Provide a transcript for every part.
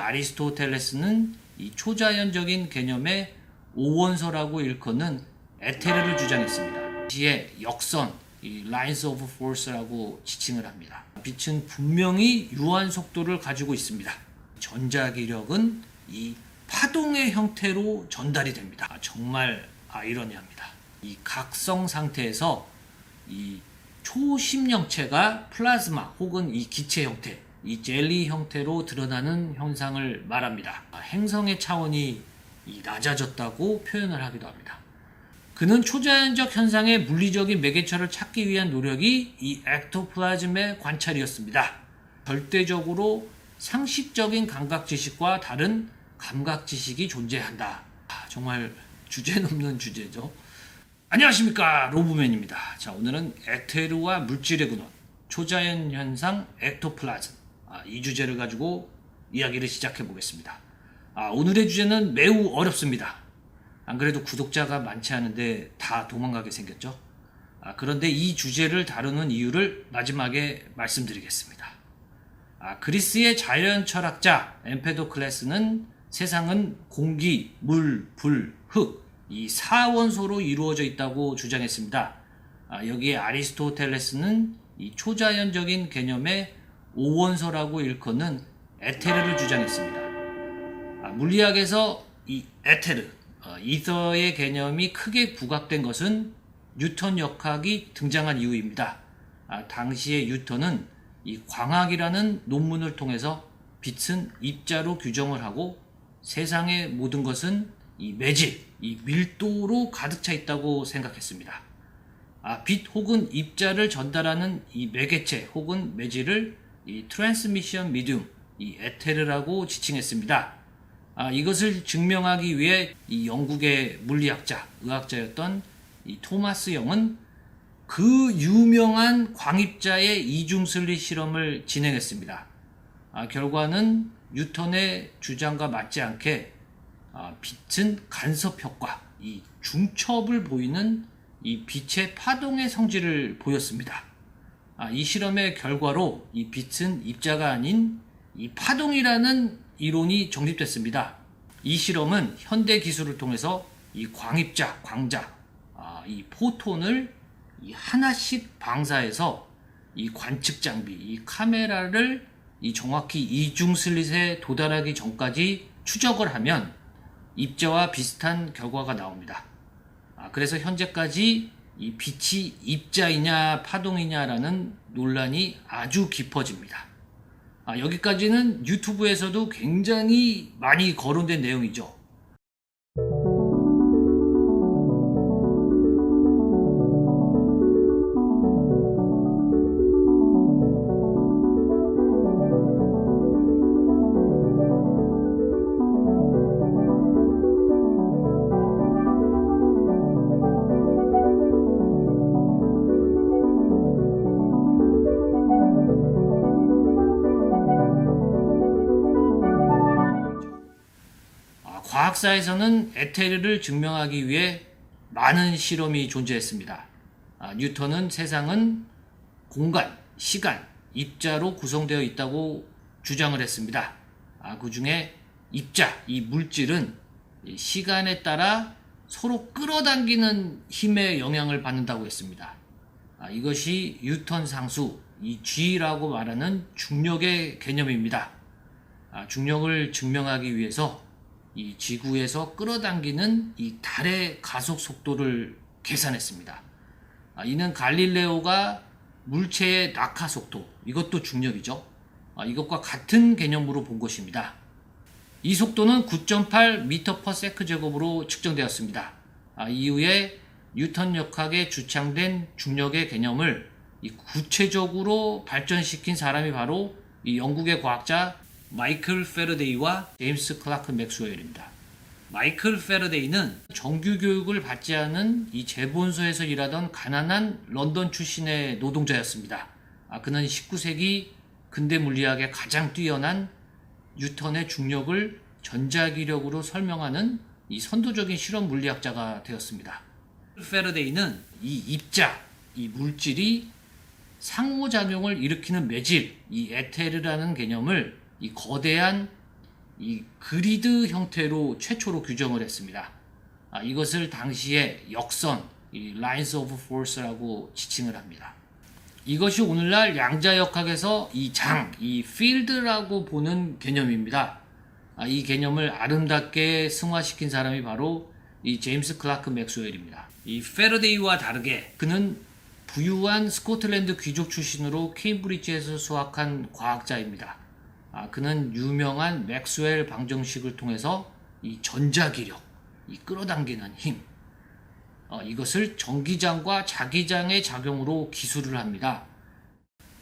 아리스토텔레스는 이 초자연적인 개념의 오원서라고 일컫는 에테르를 주장했습니다. 시의 역선, 이 lines of force라고 지칭을 합니다. 빛은 분명히 유한 속도를 가지고 있습니다. 전자기력은 이 파동의 형태로 전달이 됩니다. 정말 아이러니합니다. 이 각성 상태에서 이 초심령체가 플라즈마 혹은 이 기체 형태, 이 젤리 형태로 드러나는 현상을 말합니다. 행성의 차원이 낮아졌다고 표현을 하기도 합니다. 그는 초자연적 현상의 물리적인 매개체를 찾기 위한 노력이 이 액토플라즘의 관찰이었습니다. 절대적으로 상식적인 감각 지식과 다른 감각 지식이 존재한다. 정말 주제 넘는 주제죠. 안녕하십니까, 로브맨입니다. 자, 오늘은 에테르와 물질의 근원, 초자연 현상 액토플라즘, 이 주제를 가지고 이야기를 시작해 보겠습니다. 오늘의 주제는 매우 어렵습니다. 안 그래도 구독자가 많지 않은데 다 도망가게 생겼죠. 그런데 이 주제를 다루는 이유를 마지막에 말씀드리겠습니다. 그리스의 자연 철학자 엠페도클레스는 세상은 공기, 물, 불, 흙, 이 4원소로 이루어져 있다고 주장했습니다. 여기에 아리스토텔레스는 이 초자연적인 개념의 5원소라고 일컫는 에테르를 주장했습니다. 물리학에서 이 에테르, 이더의 개념이 크게 부각된 것은 뉴턴 역학이 등장한 이후입니다. 당시의 뉴턴은 이 광학이라는 논문을 통해서 빛은 입자로 규정을 하고 세상의 모든 것은 이 매질, 이 밀도로 가득 차 있다고 생각했습니다. 빛 혹은 입자를 전달하는 이 매개체 혹은 매질을 이 트랜스미션 미디움, 이 에테르라고 지칭했습니다. 이것을 증명하기 위해 이 영국의 물리학자, 의학자였던 이 토마스 영은 그 유명한 광입자의 이중슬릿 실험을 진행했습니다. 결과는 뉴턴의 주장과 맞지 않게 빛은 간섭 효과, 이 중첩을 보이는 이 빛의 파동의 성질을 보였습니다. 이 실험의 결과로 이 빛은 입자가 아닌 이 파동이라는 이론이 정립됐습니다. 이 실험은 현대 기술을 통해서 이 광입자, 광자, 이 포톤을 이 하나씩 방사해서 이 관측 장비, 이 카메라를 이 정확히 이중 슬릿에 도달하기 전까지 추적을 하면 입자와 비슷한 결과가 나옵니다. 그래서 현재까지 이 빛이 입자이냐 파동이냐라는 논란이 아주 깊어집니다. 여기까지는 유튜브에서도 굉장히 많이 거론된 내용이죠. 과학사에서는 에테르를 증명하기 위해 많은 실험이 존재했습니다. 뉴턴은 세상은 공간, 시간, 입자로 구성되어 있다고 주장을 했습니다. 그 중에 입자, 이 물질은 시간에 따라 서로 끌어당기는 힘의 영향을 받는다고 했습니다. 이것이 뉴턴 상수, 이 G라고 말하는 중력의 개념입니다. 중력을 증명하기 위해서 이 지구에서 끌어당기는 이 달의 가속 속도를 계산했습니다. 이는 갈릴레오가 물체의 낙하 속도, 이것도 중력이죠. 이것과 같은 개념으로 본 것입니다. 이 속도는 9.8m/s 제곱으로 측정되었습니다. 이후에 뉴턴 역학에 주창된 중력의 개념을 구체적으로 발전시킨 사람이 바로 이 영국의 과학자 마이클 패러데이와 제임스 클라크 맥스웰입니다. 마이클 패러데이는 정규 교육을 받지 않은 이 재본소에서 일하던 가난한 런던 출신의 노동자였습니다. 그는 19세기 근대 물리학의 가장 뛰어난 뉴턴의 중력을 전자기력으로 설명하는 이 선도적인 실험 물리학자가 되었습니다. 패러데이는 이 입자, 이 물질이 상호작용을 일으키는 매질, 이 에테르라는 개념을 이 거대한 이 그리드 형태로 최초로 규정을 했습니다. 이것을 당시에 역선, 이 Lines of Force라고 지칭을 합니다. 이것이 오늘날 양자역학에서 이 장, 이 field라고 보는 개념입니다. 이 개념을 아름답게 승화시킨 사람이 바로 이 제임스 클라크 맥스웰입니다. 이 패러데이와 다르게 그는 부유한 스코틀랜드 귀족 출신으로 케임브리지에서 수학한 과학자입니다. 그는 유명한 맥스웰 방정식을 통해서 이 전자기력, 이 끌어당기는 힘, 이것을 전기장과 자기장의 작용으로 기술을 합니다.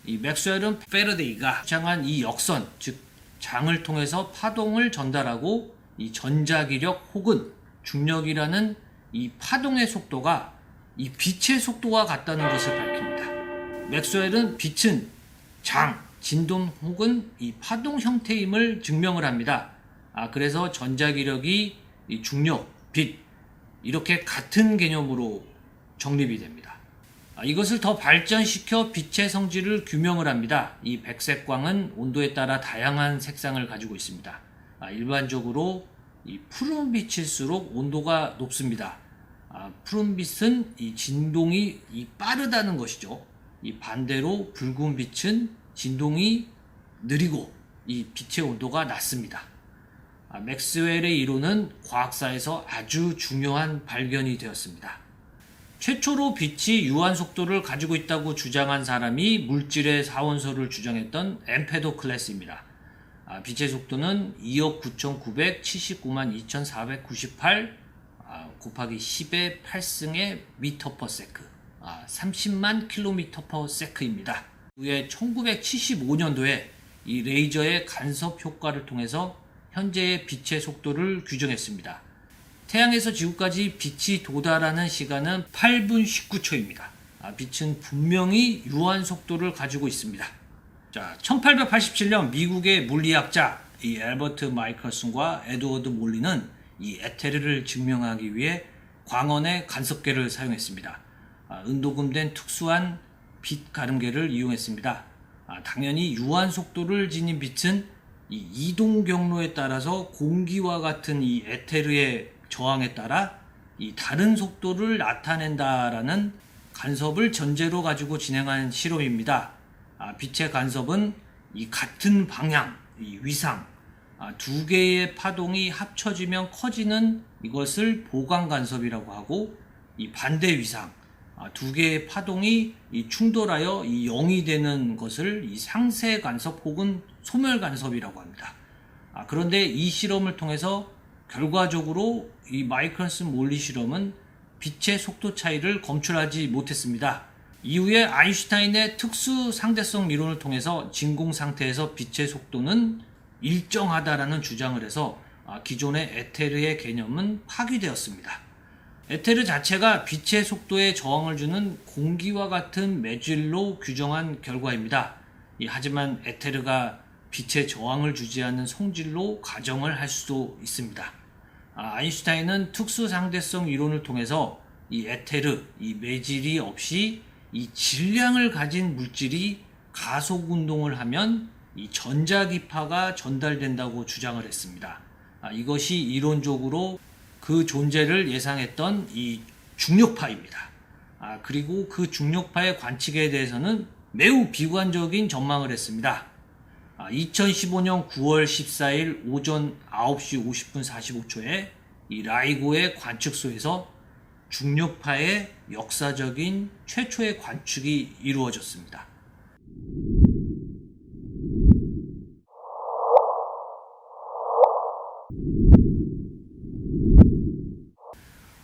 이 맥스웰은 패러데이가 주장한 이 역선, 즉 장을 통해서 파동을 전달하고 이 전자기력 혹은 중력이라는 이 파동의 속도가 이 빛의 속도와 같다는 것을 밝힙니다. 맥스웰은 빛은 장, 진동 혹은 이 파동 형태임을 증명을 합니다. 그래서 전자기력이 이 중력, 빛 이렇게 같은 개념으로 정립이 됩니다. 이것을 더 발전시켜 빛의 성질을 규명을 합니다. 이 백색광은 온도에 따라 다양한 색상을 가지고 있습니다. 일반적으로 이 푸른빛일수록 온도가 높습니다. 푸른빛은 이 진동이 빠르다는 것이죠. 이 반대로 붉은 빛은 진동이 느리고 이 빛의 온도가 낮습니다. 맥스웰의 이론은 과학사에서 아주 중요한 발견이 되었습니다. 최초로 빛이 유한 속도를 가지고 있다고 주장한 사람이 물질의 사원소를 주장했던 엠페도클레스입니다. 빛의 속도는 2억 9,979만 2,498 곱하기 10의 8승의 미터 퍼 세크 30만 킬로미터 퍼 세크입니다. 후에 1975년도에 이 레이저의 간섭 효과를 통해서 현재의 빛의 속도를 규정했습니다. 태양에서 지구까지 빛이 도달하는 시간은 8분 19초입니다. 빛은 분명히 유한 속도를 가지고 있습니다. 자, 1887년 미국의 물리학자 이 앨버트 마이클슨과 에드워드 몰리는 이 에테르를 증명하기 위해 광원의 간섭계를 사용했습니다. 은도금된 특수한 빛 가름계를 이용했습니다. 당연히 유한 속도를 지닌 빛은 이 이동 경로에 따라서 공기와 같은 이 에테르의 저항에 따라 이 다른 속도를 나타낸다라는 간섭을 전제로 가지고 진행한 실험입니다. 빛의 간섭은 이 같은 방향, 이 위상, 두 개의 파동이 합쳐지면 커지는 이것을 보강 간섭이라고 하고, 이 반대 위상, 두 개의 파동이 이 충돌하여 이 0이 되는 것을 이 상쇄 간섭 혹은 소멸 간섭이라고 합니다. 그런데 이 실험을 통해서 결과적으로 이 마이클슨 몰리 실험은 빛의 속도 차이를 검출하지 못했습니다. 이후에 아인슈타인의 특수 상대성 이론을 통해서 진공 상태에서 빛의 속도는 일정하다라는 주장을 해서 기존의 에테르의 개념은 파기되었습니다. 에테르 자체가 빛의 속도에 저항을 주는 공기와 같은 매질로 규정한 결과입니다. 하지만 에테르가 빛의 저항을 주지 않는 성질로 가정을 할 수도 있습니다. 아인슈타인은 특수 상대성 이론을 통해서 이 에테르, 이 매질이 없이 이 질량을 가진 물질이 가속 운동을 하면 이 전자기파가 전달된다고 주장을 했습니다. 이것이 이론적으로 그 존재를 예상했던 이 중력파입니다. 그리고 그 중력파의 관측에 대해서는 매우 비관적인 전망을 했습니다. 2015년 9월 14일 오전 9시 50분 45초에 이 라이고의 관측소에서 중력파의 역사적인 최초의 관측이 이루어졌습니다.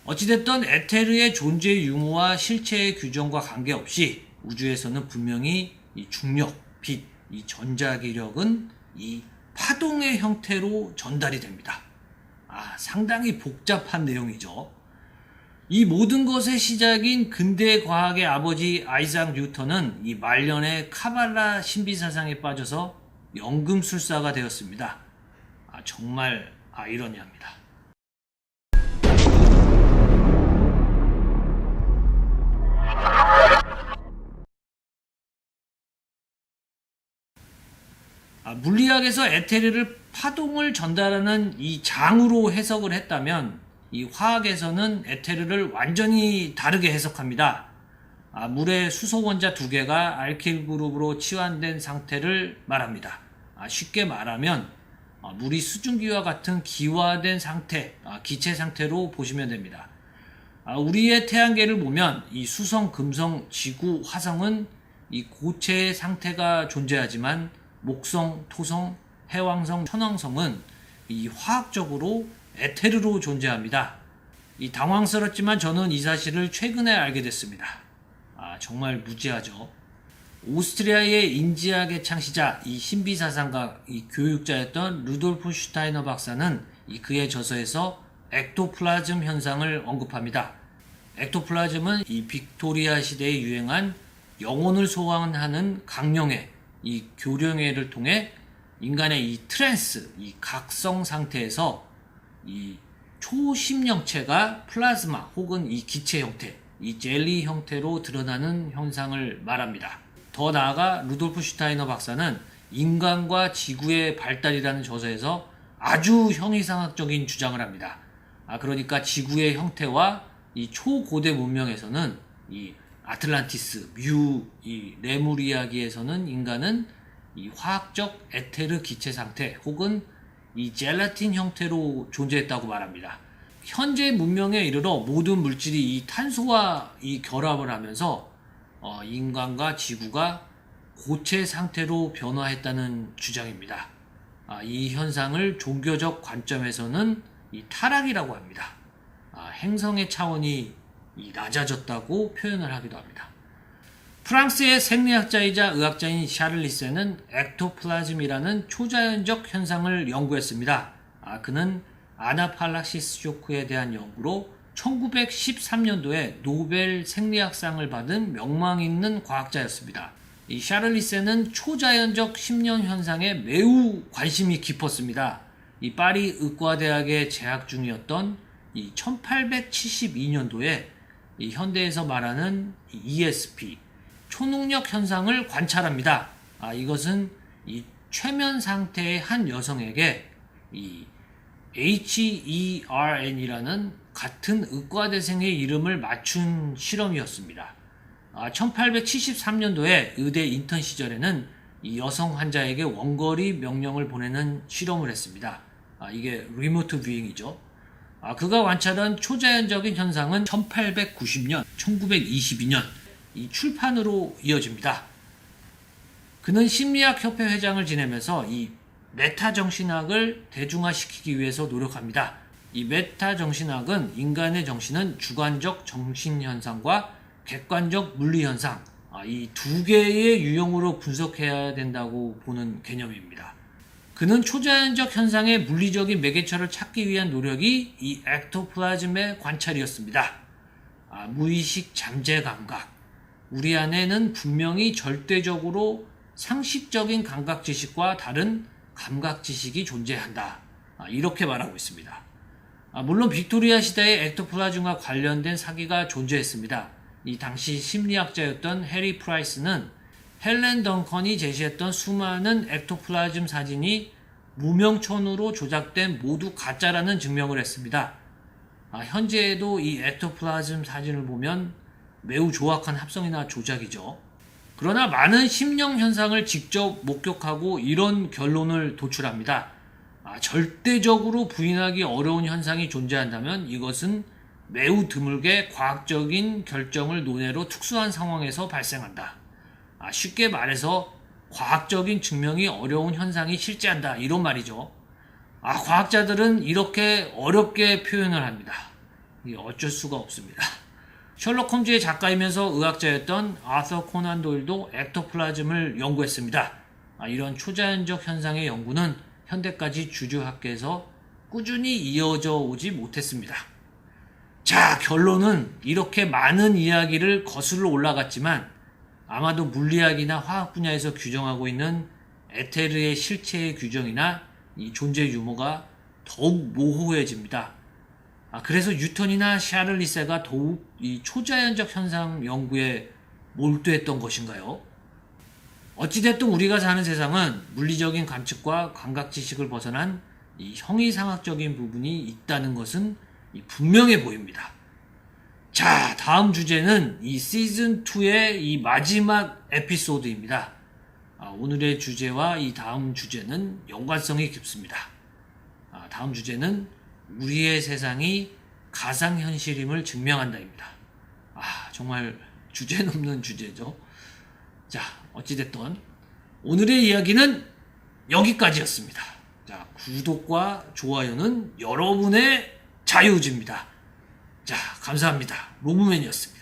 어찌됐든 에테르의 존재 유무와 실체의 규정과 관계없이 우주에서는 분명히 이 중력, 빛, 이 전자기력은 이 파동의 형태로 전달이 됩니다. 상당히 복잡한 내용이죠. 이 모든 것의 시작인 근대 과학의 아버지 아이작 뉴턴은 이 말년에 카발라 신비사상에 빠져서 연금술사가 되었습니다. 정말 아이러니합니다. 물리학에서 에테르를 파동을 전달하는 이 장으로 해석을 했다면 이 화학에서는 에테르를 완전히 다르게 해석합니다. 물의 수소 원자 두 개가 알킬 그룹으로 치환된 상태를 말합니다. 쉽게 말하면 물이 수증기와 같은 기화된 상태, 기체 상태로 보시면 됩니다. 우리의 태양계를 보면 이 수성, 금성, 지구, 화성은 이 고체의 상태가 존재하지만 목성, 토성, 해왕성, 천왕성은 이 화학적으로 에테르로 존재합니다. 이 당황스럽지만 저는 이 사실을 최근에 알게 됐습니다. 정말 무지하죠. 오스트리아의 인지학의 창시자, 이 신비사상가, 이 교육자였던 루돌프 슈타이너 박사는 그의 저서에서 액토플라즘 현상을 언급합니다. 액토플라즘은 이 빅토리아 시대에 유행한 영혼을 소환하는 강령회, 이 교령회를 통해 인간의 이 트랜스, 이 각성 상태에서 이 초심령체가 플라즈마 혹은 이 기체 형태, 이 젤리 형태로 드러나는 현상을 말합니다. 더 나아가 루돌프 슈타이너 박사는 인간과 지구의 발달이라는 저서에서 아주 형이상학적인 주장을 합니다. 그러니까 지구의 형태와 이 초고대 문명에서는 이 아틀란티스, 이 레물 이야기에서는 인간은 이 화학적 에테르 기체 상태 혹은 이 젤라틴 형태로 존재했다고 말합니다. 현재 문명에 이르러 모든 물질이 이 탄소와 이 결합을 하면서 인간과 지구가 고체 상태로 변화했다는 주장입니다. 이 현상을 종교적 관점에서는 이 타락이라고 합니다. 행성의 차원이 낮아졌다고 표현을 하기도 합니다. 프랑스의 생리학자이자 의학자인 샤를 리세는 액토플라즘이라는 초자연적 현상을 연구했습니다. 그는 아나팔락시스 쇼크에 대한 연구로 1913년도에 노벨 생리학상을 받은 명망 있는 과학자였습니다. 이 샤를 리세는 초자연적 심령 현상에 매우 관심이 깊었습니다. 이 파리 의과대학에 재학 중이었던 이 1872년도에 이 현대에서 말하는 ESP 초능력 현상을 관찰합니다. 이것은 이 최면 상태의 한 여성에게 이 HERN이라는 같은 의과대생의 이름을 맞춘 실험이었습니다. 1873년도에 의대 인턴 시절에는 이 여성 환자에게 원거리 명령을 보내는 실험을 했습니다. 이게 리모트 뷰잉이죠. 그가 관찰한 초자연적인 현상은 1890년, 1922년 이 출판으로 이어집니다. 그는 심리학 협회 회장을 지내면서 이 메타 정신학을 대중화시키기 위해서 노력합니다. 이 메타 정신학은 인간의 정신은 주관적 정신 현상과 객관적 물리 현상, 이 두 개의 유형으로 분석해야 된다고 보는 개념입니다. 그는 초자연적 현상의 물리적인 매개체를 찾기 위한 노력이 이 액토플라즘의 관찰이었습니다. 무의식 잠재 감각. 우리 안에는 분명히 절대적으로 상식적인 감각 지식과 다른 감각 지식이 존재한다. 이렇게 말하고 있습니다. 물론 빅토리아 시대의 액토플라즘과 관련된 사기가 존재했습니다. 이 당시 심리학자였던 해리 프라이스는 헬렌 덩컨이 제시했던 수많은 액토플라즘 사진이 무명천으로 조작된 모두 가짜라는 증명을 했습니다. 현재에도 이 액토플라즘 사진을 보면 매우 조악한 합성이나 조작이죠. 그러나 많은 심령 현상을 직접 목격하고 이런 결론을 도출합니다. 절대적으로 부인하기 어려운 현상이 존재한다면 이것은 매우 드물게 과학적인 결정을 논외로 특수한 상황에서 발생한다. 쉽게 말해서 과학적인 증명이 어려운 현상이 실제한다. 이런 말이죠. 과학자들은 이렇게 어렵게 표현을 합니다. 어쩔 수가 없습니다. 셜록 홈즈의 작가이면서 의학자였던 아서 코난 도일도 액토플라즘을 연구했습니다. 이런 초자연적 현상의 연구는 현대까지 주류학계에서 꾸준히 이어져 오지 못했습니다. 자, 결론은 이렇게 많은 이야기를 거슬러 올라갔지만 아마도 물리학이나 화학 분야에서 규정하고 있는 에테르의 실체의 규정이나 이 존재 유무가 더욱 모호해집니다. 그래서 뉴턴이나 샤를 리세가 더욱 이 초자연적 현상 연구에 몰두했던 것인가요? 어찌됐든 우리가 사는 세상은 물리적인 관측과 감각 지식을 벗어난 이 형이상학적인 부분이 있다는 것은 분명해 보입니다. 자, 다음 주제는 이 시즌2의 이 마지막 에피소드입니다. 오늘의 주제와 이 다음 주제는 연관성이 깊습니다. 다음 주제는 우리의 세상이 가상현실임을 증명한다입니다. 정말 주제 넘는 주제죠. 자, 어찌됐든 오늘의 이야기는 여기까지였습니다. 자, 구독과 좋아요는 여러분의 자유의지입니다. 자, 감사합니다. 로브맨이었습니다.